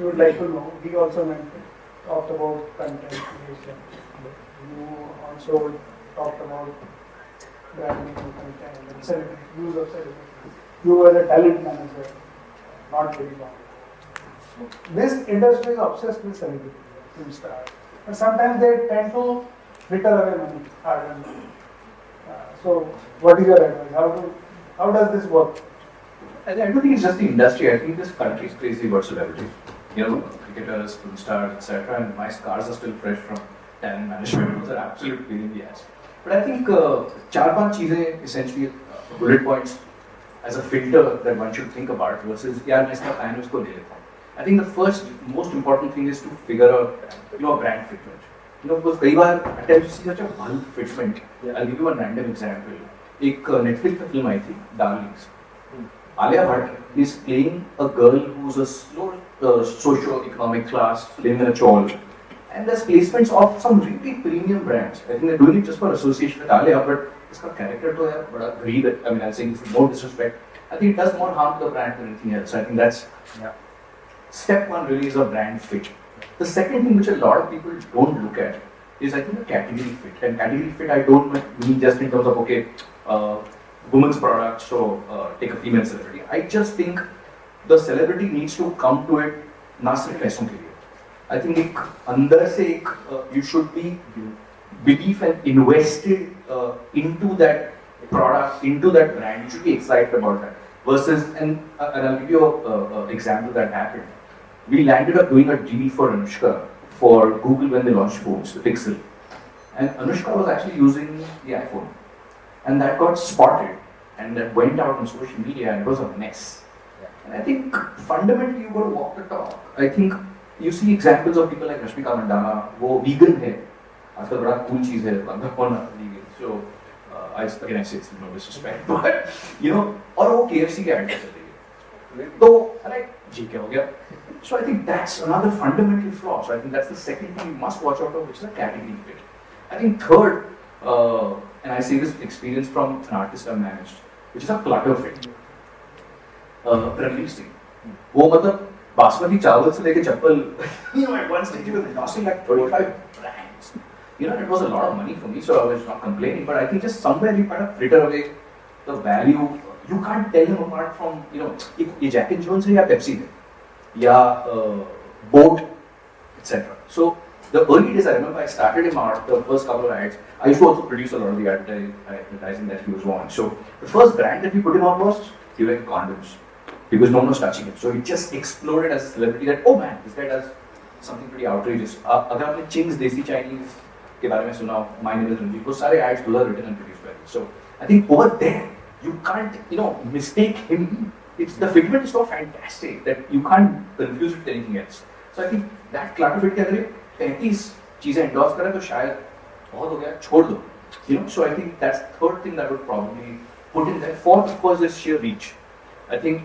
you would like to know, he also talked about content creation. You also talked about branding and content and celebrity, use of celebrities. You were a talent manager, not very long. So this industry is obsessed with celebrities, film stars. But sometimes they tend to fritter away money, hard-earned money. So what is your advice? How does this work? I don't think it's just the industry. I think this country is crazy about celebrity. You know, cricketers, film stars, etc. And my scars are still fresh from talent management. Those are absolute pain in the ass. But I think चार पांच चीजें essentially bullet points as a filter that one should think about versus यार मैं इसका fan उसको ले लेता हूँ. I think the first most important thing is to figure out a brand fitment. You know, because कई बार at times you see such a bulk fitment. I'll give you a random example. एक Netflix पे film आई थी, Darlings. Alia Bhatt is playing a girl who's a socio-economic class, living in a chawl. And there's placements of some really premium brands. I think they're doing it just for association with Alia, but इसका character तो है बड़ा greed. I mean, I'm saying it's no disrespect. I think it does more harm to the brand than anything else. So I think that's step one really is a brand fit. The second thing which a lot of people don't look at is I think a category fit. And category fit I don't mean just in terms of okay, women's products, so take a female celebrity. I just think the celebrity needs to come to it ना सिर्फ पैसों के लिए. I think एक अंदर से एक you should be belief and invested into that product, into that brand. You should be excited about that. Versus and I'll give you an example that happened. We landed up doing a GD for Anushka for Google when they launched phones, the Pixel, and Anushka was actually using the iPhone. And that got spotted and that went out on social media and it was a mess. And I think fundamentally you got to walk the talk. I think you see examples of people like Rashmika Mandana, वो vegan है, आजकल बड़ा cool चीज़ है, vegan. So I say it's no disrespect, but you know, और वो KFC के ad कर रही है. तो अरे जी क्या हो गया? So I think that's another fundamental flaw. So I think that's the second thing you must watch out for, which is a category fit. I think third. And I see this experience from an artist I managed, which is a clutter fit. Releasing. वो मतलब बासमती चावल से लेके चप्पल, you know, at one stage it was costing like 35 brands. You know, it was a lot of money for me, so I was not complaining. But I think just somewhere you kind of fritter away the value. You can't tell them apart from, you know, ये Jack and Jones है या Pepsi है, या Boat, etc. So the early days, I remember I started him out, the first couple of ads. I used to also produce a lot of the advertising that he was on. So the first brand that we put him on was Durex condoms, because no one was touching it. So it just exploded as a celebrity that, oh man, this guy does something pretty outrageous. अगर आपने Ching's Desi Chinese के बारे में सुना, My Name is Ranveer, वो सारे ads those are written and produced by him. So I think over there, you can't, you know, mistake him. It's the fitment is so fantastic that you can't confuse it with anything else. So I think that clutter fit के अगर 35 चीजें endorse करें तो शायद बहुत हो गया, छोड़ दो. You know, so I think that's the third thing that I would probably put in there. Fourth, of course, is sheer reach. I think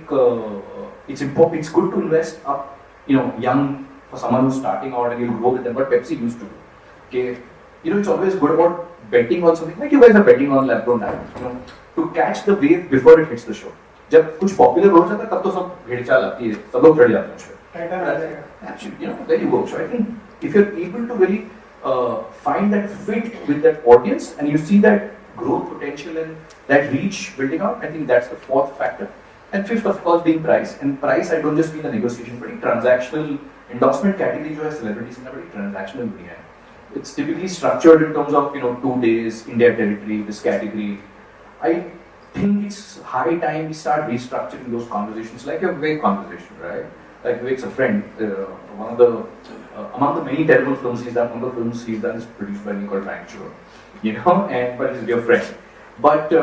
it's important. It's good to invest up, you know, young for someone who's starting out and you'll grow with them. But Pepsi used to do. Okay, you know, it's always good about betting on something like you guys are betting on lab-grown diamonds. You know, to catch the wave before it hits the show. जब कुछ popular हो जाता है तब तो सब भेड़ चाल आती है, सब लोग चढ़ जाते हैं उसमें. Absolutely, you know, there you go. So I think if you're able to really find that fit with that audience and you see that growth potential and that reach building out, I think that's the fourth factor. And fifth, of course, being price. And price, I don't just mean the negotiation, but transactional endorsement category जो है celebrities में बड़ी transactional भी है. It's typically structured in terms of, you know, 2 days, India territory, this category. I think it's high time we start restructuring those conversations like a Vivek conversation, right? Like Vivek's a friend. One of the among the many terrible films he's done, one of the films he's done is produced by me called Rancho, you know, but he's a dear friend. But you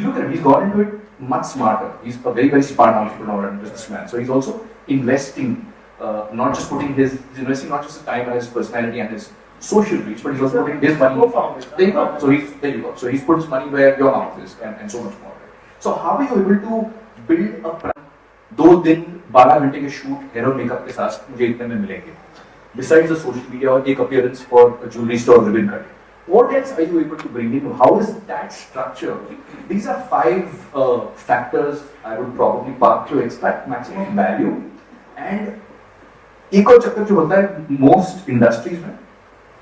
look at him, he's got into it much smarter. He's a very, very smart entrepreneur and businessman. So he's also investing, not just putting he's investing not just his time and his personality and his social reach, but he's also putting his money. There you go. There you go. So he's put his money where your mouth is and so much more. So how are you able to build a brand? 2 दिन 12 घंटे के shoot hair और makeup के साथ मुझे इतने में मिलेंगे. Besides the social media or take appearance for a jewelry store ribbon cutting. What else are you able to bring in? How is that structured? These are 5 factors I would probably park to extract maximum value and एक और चक्कर जो होता है most industries में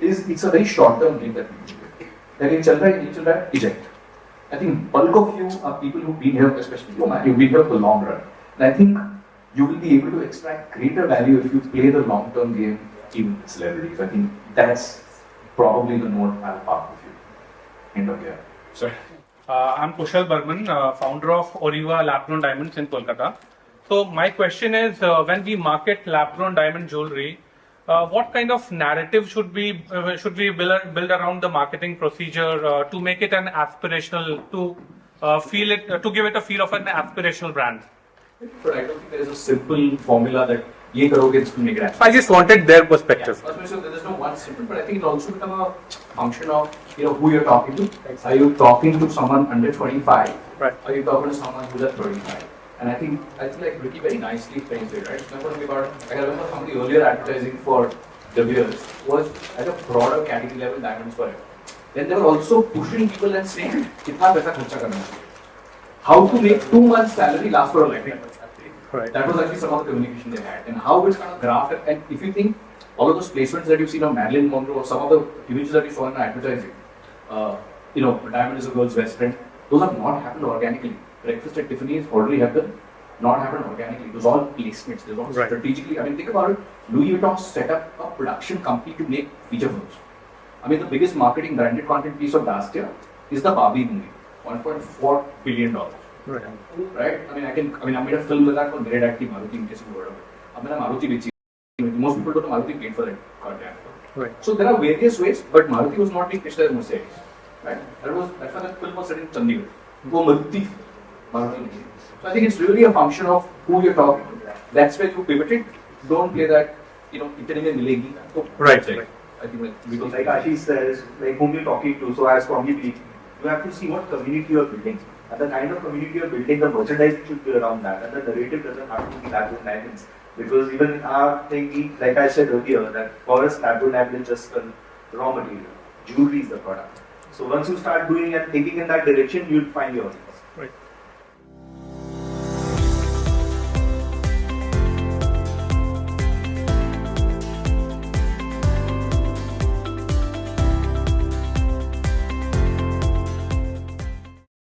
is it's a very short term game that people play. लेकिन चल रहा है नहीं चल रहा है eject. I think bulk of you are people who've been here, especially you, man, you've been here for the long run. And I think you will be able to extract greater value if you play the long term game even with celebrities. I think that's probably the note I'll park with you. End of here. Sorry. I'm Kushal Burman, founder of Oriva Lab-grown Diamonds in Kolkata. So my question is, when we market lab-grown diamond jewelry, what kind of narrative should we build around the marketing procedure to make it an aspirational, to give it a feel of an aspirational brand? But I don't think there is a simple formula that ye karoge to make it happen. I just wanted their perspective. Yeah. So there is no one simple, but I think it also becomes a function of who you're talking to. Are you talking to someone under 25? Right. Are you talking to someone who's at 35? And I think like Ricky very nicely frames it, right? I remember some of the earlier advertising for the beers was at a broader category level diamonds for it. Then they were also pushing people and saying, "Kitna paisa kharcha karna hai?" How to make 2 months salary last for a lifetime. Right. That was actually some of the communication they had, and how it's kind of graphed. And if you think all of those placements that you've seen of Marilyn Monroe, or some of the images that you saw in advertising, diamond is a girl's best friend. Those have not happened organically. Breakfast at Tiffany's already happened, not happened organically. Those all placements. Those all Right. strategically. I mean, think about it. Louis Vuitton set up a production company to make feature films. I mean, the biggest marketing branded content piece of last year is the Barbie movie, $1.4 billion. Right. Right? I made a film with that for Great Active Maruti in case you heard of it. I made a Maruti bechi. Most people don't know Maruti paid for that content. Right. So there are various ways, but Maruti was not being pitched as Mercedes. Right? That's why that film was set in Chandigarh. Go Maruti. So I think it's really a function of who you're talking to. That's where you pivot it. Don't play that, itne mein milegi. Right. I think Because like Ashiish says, like whom you're talking to, so I strongly believe you have to see what community you're building. And the kind of community you're building, the merchandising should be around that. And the narrative doesn't have to be lab-grown diamonds. Because even in our thing, like I said earlier, that for us lab-grown diamond is just the raw material. Jewelry is the product. So once you start doing and thinking in that direction, you'll find your audience. Right.